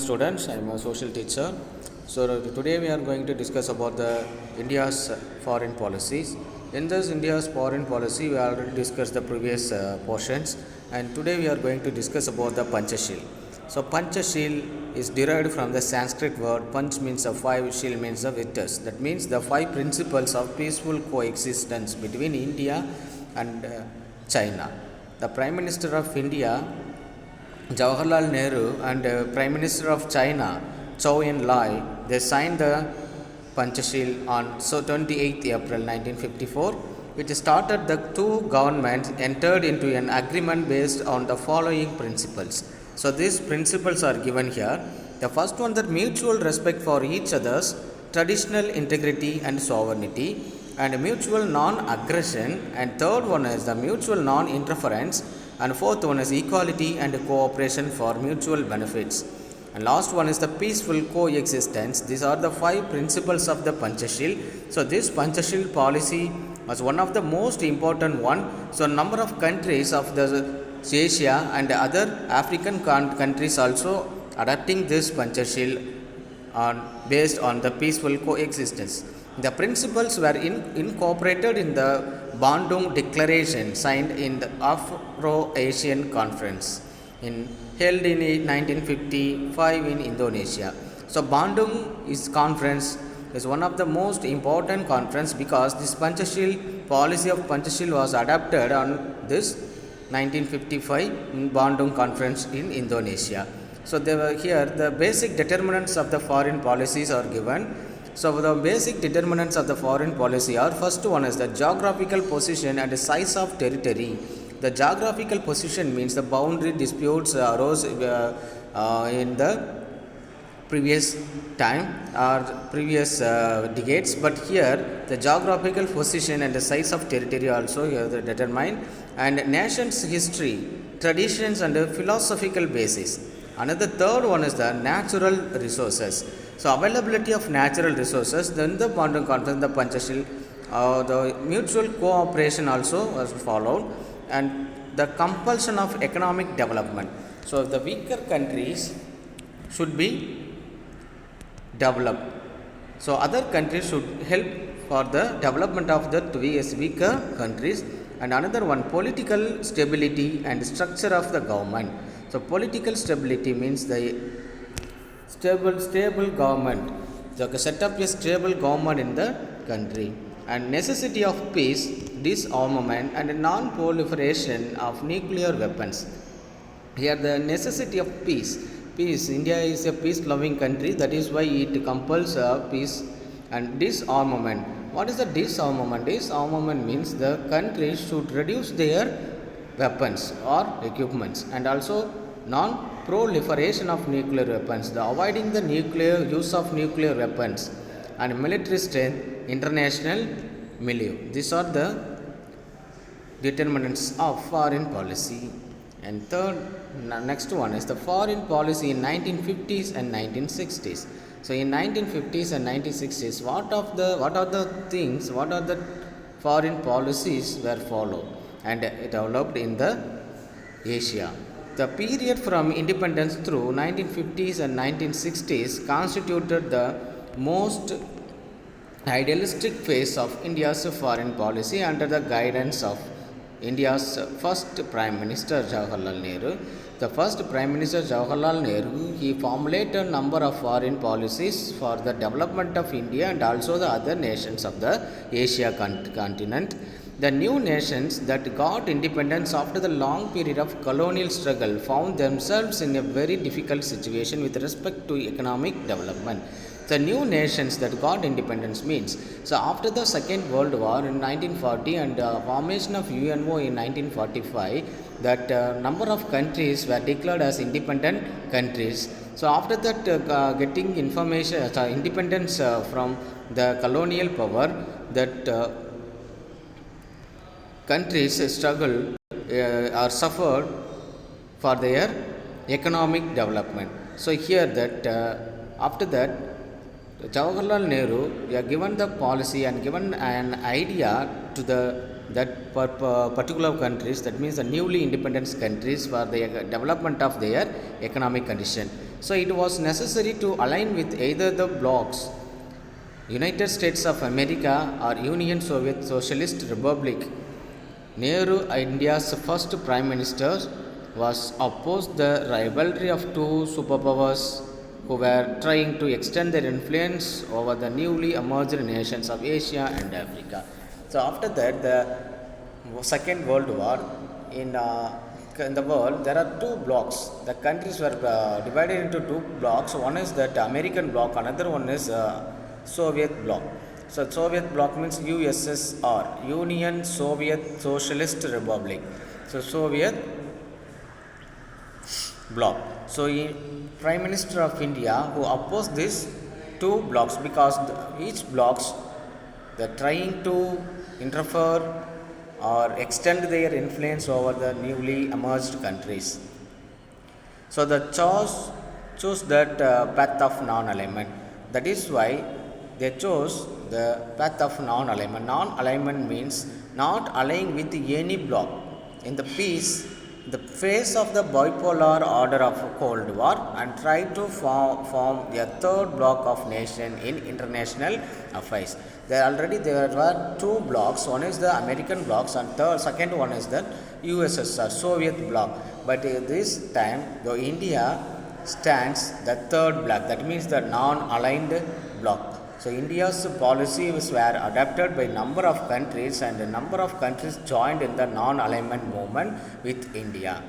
students. I am a social teacher. So today we are going to discuss about the India's foreign policies. In this India's foreign policy, we already discussed the previous portions, and today we are going to discuss about the Panchashil. So Panchashil is derived from the Sanskrit word Panch means a five, Shil means a witness. That means the five principles of peaceful coexistence between India and China. The Prime Minister of India Jawaharlal Nehru and Prime Minister of China Zhou Enlai, they signed the Panchashil on 28th April 1954, which started the two governments entered into an agreement based on the following principles. So these principles are given here. The first one, that mutual respect for each other's traditional integrity and sovereignty, and mutual non-aggression, and third one is the mutual non-interference, and fourth one is equality and cooperation for mutual benefits, and last one is the peaceful coexistence. These are the five principles of the Panchashil. So this Panchashil policy was one of the most important one. So number of countries of the Asia and other African countries also adopting this Panchashil based on the peaceful coexistence. The principles were incorporated in the Bandung Declaration signed in the Afro-Asian Conference held in 1955 in Indonesia. So Bandung conference is one of the most important conference because this Panchashil policy of Panchashil was adopted on this 1955 Bandung conference in Indonesia. So they were here the basic determinants of the foreign policies are given. So the basic determinants of the foreign policy are, first one is the geographical position and the size of territory. The geographical position means the boundary disputes arose in the previous time or previous decades, but here the geographical position and the size of territory also here determined, and nation's history, traditions and philosophical basis. Another third one is the natural resources. So availability of natural resources, then the Bandung Conference, the Panchashil, the mutual cooperation also was followed, and the compulsion of economic development. So the weaker countries should be developed. So other countries should help for the development of the weaker countries. And another one, political stability and structure of the government. So political stability means the stable government. So set up a stable government in the country, and necessity of peace, disarmament and non-proliferation of nuclear weapons. Here the necessity of peace. India is a peace-loving country, that is why it compels peace. And disarmament. What is the disarmament? Disarmament means the country should reduce their weapons or equipments, and also non-proliferation of nuclear weapons, the avoiding the use of nuclear weapons, and military strength, international milieu. These are the determinants of foreign policy. And next one is the foreign policy in 1950s and 1960s. So in 1950s and 1960s, what are the foreign policies were followed and developed in the Asia. The period from independence through 1950s and 1960s constituted the most idealistic phase of India's foreign policy under the guidance of India's first Prime Minister Jawaharlal Nehru. The first Prime Minister Jawaharlal Nehru, he formulated a number of foreign policies for the development of India and also the other nations of the Asia continent. The new nations that got independence after the long period of colonial struggle found themselves in a very difficult situation with respect to economic development. The new nations that got independence means, so after the Second World War in 1940 and formation of UNO in 1945, that number of countries were declared as independent countries. So after that getting independence from the colonial power, that countries struggle or suffered for their economic development. So here that after that Jawaharlal Nehru given the policy and given an idea to the that particular countries, that means the newly independent countries, for the development of their economic condition. So it was necessary to align with either the blocs United States of America or Union Soviet Socialist Republic. Nehru, India's first Prime Minister, was opposed the rivalry of two superpowers who were trying to extend their influence over the newly emerged nations of Asia and Africa. So after that, the Second World War, in the world, there are two blocks. The countries were divided into two blocks. One is that American bloc, another one is Soviet bloc. So Soviet bloc means USSR, Union Soviet Socialist Republic. So Soviet bloc. So Prime Minister of India who opposed these two blocks, because each blocks they're trying to interfere or extend their influence over the newly emerged countries. So the chose that path of non-alignment. That is why they chose the path of non-alignment. Non-alignment means not allying with any bloc. In the peace, the face of the bipolar order of Cold War and try to form a third bloc of nation in international affairs. There were two blocks. One is the American blocks and second one is the USSR, Soviet bloc. But this time, the India stands the third bloc. That means the non-aligned bloc. So India's policies were adopted by number of countries, and a number of countries joined in the non-alignment movement with India.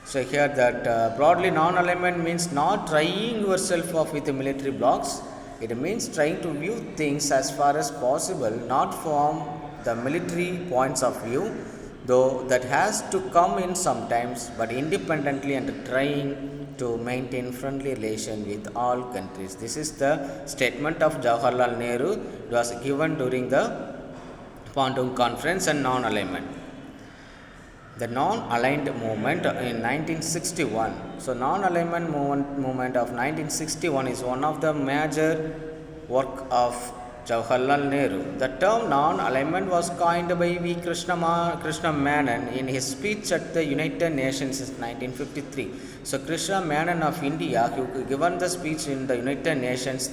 So here that broadly non-alignment means not trying yourself off with the military blocks. It means trying to view things as far as possible, not from the military points of view, though that has to come in sometimes, but independently and trying to maintain friendly relation with all countries. This is the statement of Jawaharlal Nehru. It was given during the Bandung Conference and non-alignment. The non-aligned movement in 1961. So non-alignment movement of 1961 is one of the major work of Jawaharlal Nehru. The term non-alignment was coined by V. Krishna Menon in his speech at the United Nations in 1953. So Krishna Menon of India, who given the speech in the United Nations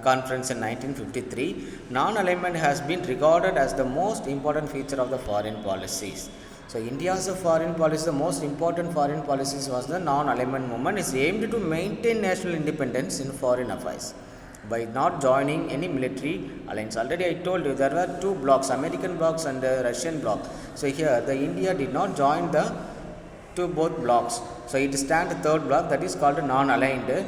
conference in 1953, non-alignment has been regarded as the most important feature of the foreign policies. So India's foreign policy, the most important foreign policies was the non-alignment movement, is aimed to maintain national independence in foreign affairs by not joining any military alliance. Already I told you there were two blocks, American blocks and Russian bloc. So here the India did not join the both blocks. So it stands the third bloc, that is called a non-aligned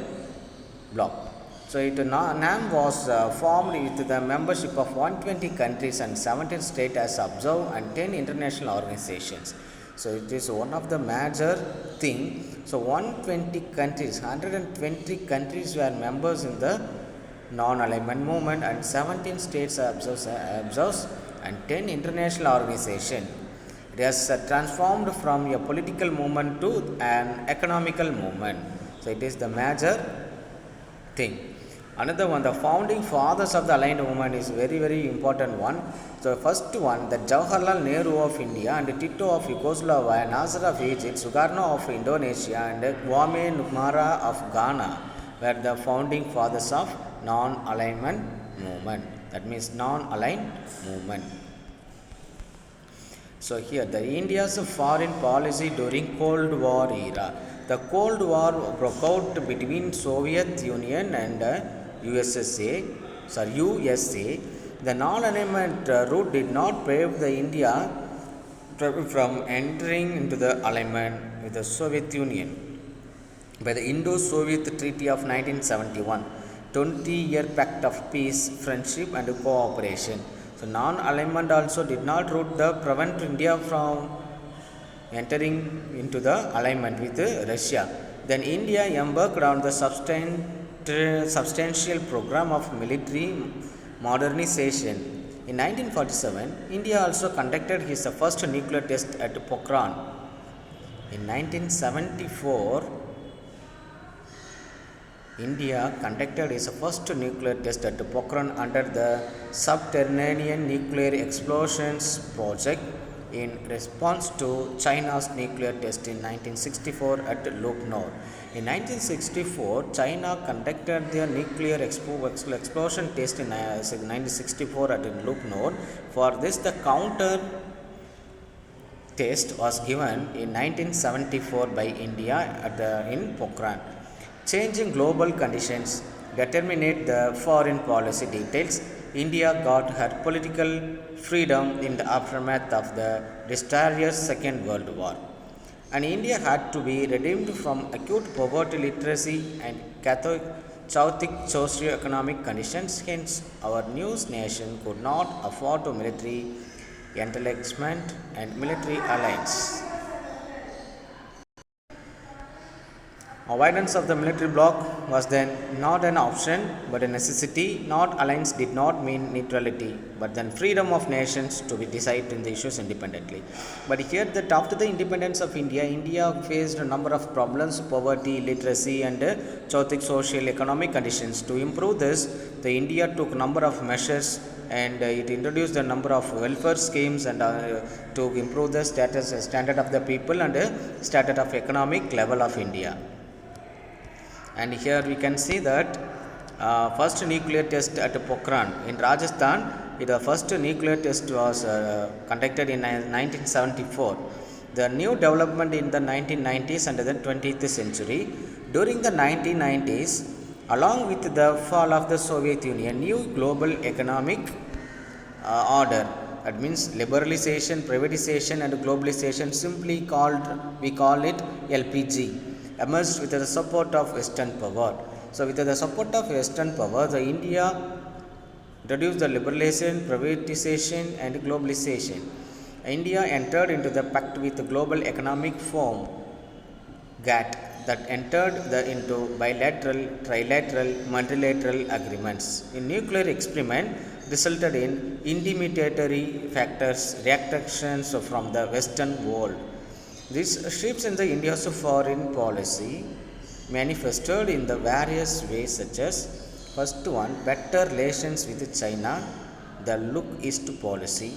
bloc. So NAM was formed with the membership of 120 countries and 17 states as observed and 10 international organizations. So it is one of the major thing. So 120 countries were members in the non-alignment movement and 17 states observes and 10 international organizations. It has transformed from a political movement to an economical movement. So it is the major thing. Another one, the founding fathers of the aligned movement is very, very important one. So first one, the Jawaharlal Nehru of India and Tito of Yugoslavia, Nasser of Egypt, Sukarno of Indonesia and Kwame Nkrumah of Ghana were the founding fathers of non-alignment movement. That means non-aligned movement. So here the India's foreign policy during Cold War era. The Cold War broke out between Soviet Union and USA. The non-alignment route did not prevent the India from entering into the alignment with the Soviet Union by the Indo-Soviet Treaty of 1971, 20-year pact of peace, friendship and cooperation. So non-alignment also did not prevent India from entering into the alignment with Russia. Then India embarked on the substantial program of military modernization. In 1947, India also conducted its first nuclear test at Pokhran. In 1974, India conducted its first nuclear test at Pokhran under the Subterranean Nuclear Explosions Project in response to China's nuclear test in 1964 at Lucknow. In 1964, China conducted their nuclear explosion test in 1964 at Lucknow. For this, the counter test was given in 1974 by India in Pokhran. Changing global conditions determined the foreign policy details. India got her political freedom in the aftermath of the disastrous Second World War. And India had to be redeemed from acute poverty, literacy, and chaotic socio-economic conditions. Hence, our new nation could not afford to military entrenchment and military alliance. Avoidance of the military bloc was then not an option but a necessity. Not alliance did not mean neutrality, but then freedom of nations to be decide in the issues independently. But here that after the independence of India, India faced a number of problems, poverty, illiteracy, and chaotic social economic conditions. To improve this, the India took number of measures and it introduced a number of welfare schemes and to improve the standard of the people and standard of economic level of India. And here we can see that first nuclear test at Pokhran in Rajasthan. The first nuclear test was conducted in 1974. The new development in the 1990s and the 20th century. During the 1990s, along with the fall of the Soviet Union, new global economic order, that means liberalization, privatization, and globalization, simply called we call it LPG, emerged with the support of Western power. So, with the support of Western power, the India introduced the liberalization, privatization, and globalization. India entered into the pact with the Global Economic Forum (GATT) that entered into bilateral, trilateral, multilateral agreements. In nuclear experiment resulted in intimidatory factors, reactions from the Western world. These shifts in the India's foreign policy manifested in the various ways, such as first one, better relations with China, the Look East policy,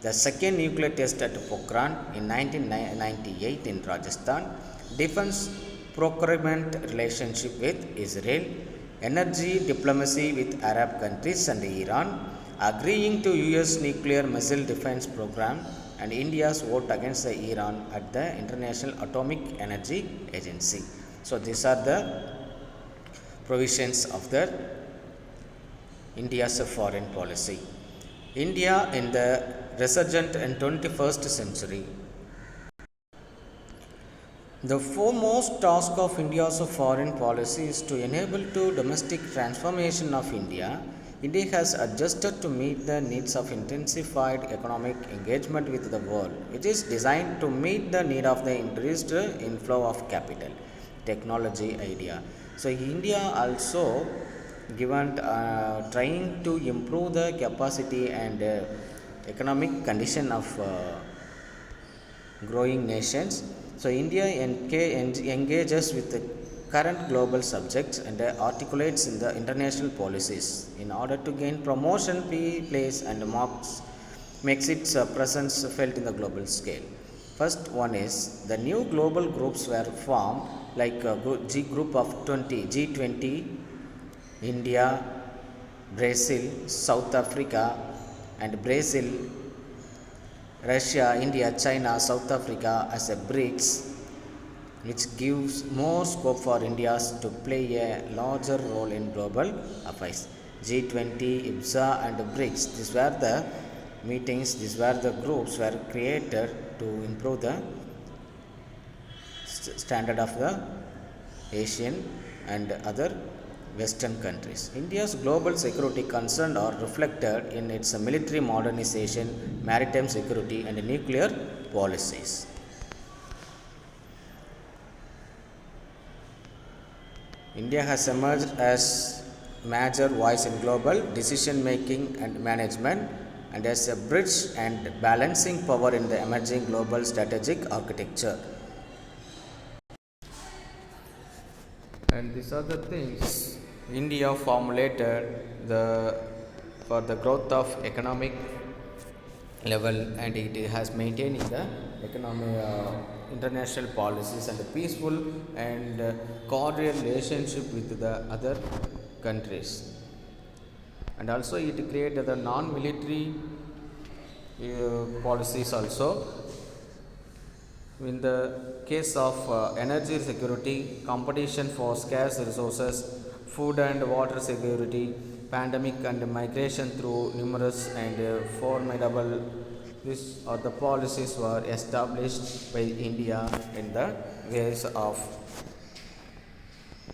the second nuclear test at Pokhran in 1998 in Rajasthan, defense procurement relationship with Israel, energy diplomacy with Arab countries and Iran, agreeing to US nuclear missile defense program, and India's vote against the Iran at the International Atomic Energy Agency. So these are the provisions of the India's foreign policy. India in the resurgent and 21st century. The foremost task of India's foreign policy is to enable to domestic transformation of India. India has adjusted to meet the needs of intensified economic engagement with the world. It is designed to meet the need of the increased inflow of capital, technology, idea. So India also given trying to improve the capacity and economic condition of growing nations. So India engages with the current global subjects and articulates in the international policies in order to gain promotion, place, and makes its presence felt in the global scale. First one is the new global groups were formed like G group of 20, G20, India, Brazil, South Africa, and Brazil, Russia, India, China, South Africa as a BRICS, which gives more scope for India to play a larger role in global affairs. G20, IBSA, and BRICS, these were the meetings, these were the groups were created to improve the standard of the Asian and other Western countries. India's global security concerns are reflected in its military modernization, maritime security, and nuclear policies. India has emerged as major voice in global decision making and management and as a bridge and balancing power in the emerging global strategic architecture. and these are the things India formulated the for the growth of economic level, and it has maintained the economic international policies and peaceful and cordial relationship with the other countries, and also it created the non-military policies also. In the case of energy security, competition for scarce resources, food and water security, pandemic and migration through numerous and formidable, these are the policies were established by India in the ways of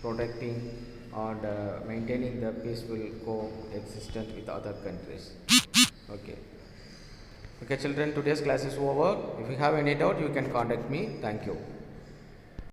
protecting and maintaining the peaceful coexistence with other countries. Okay. Okay, children, today's class is over. If you have any doubt, you can contact me. Thank you.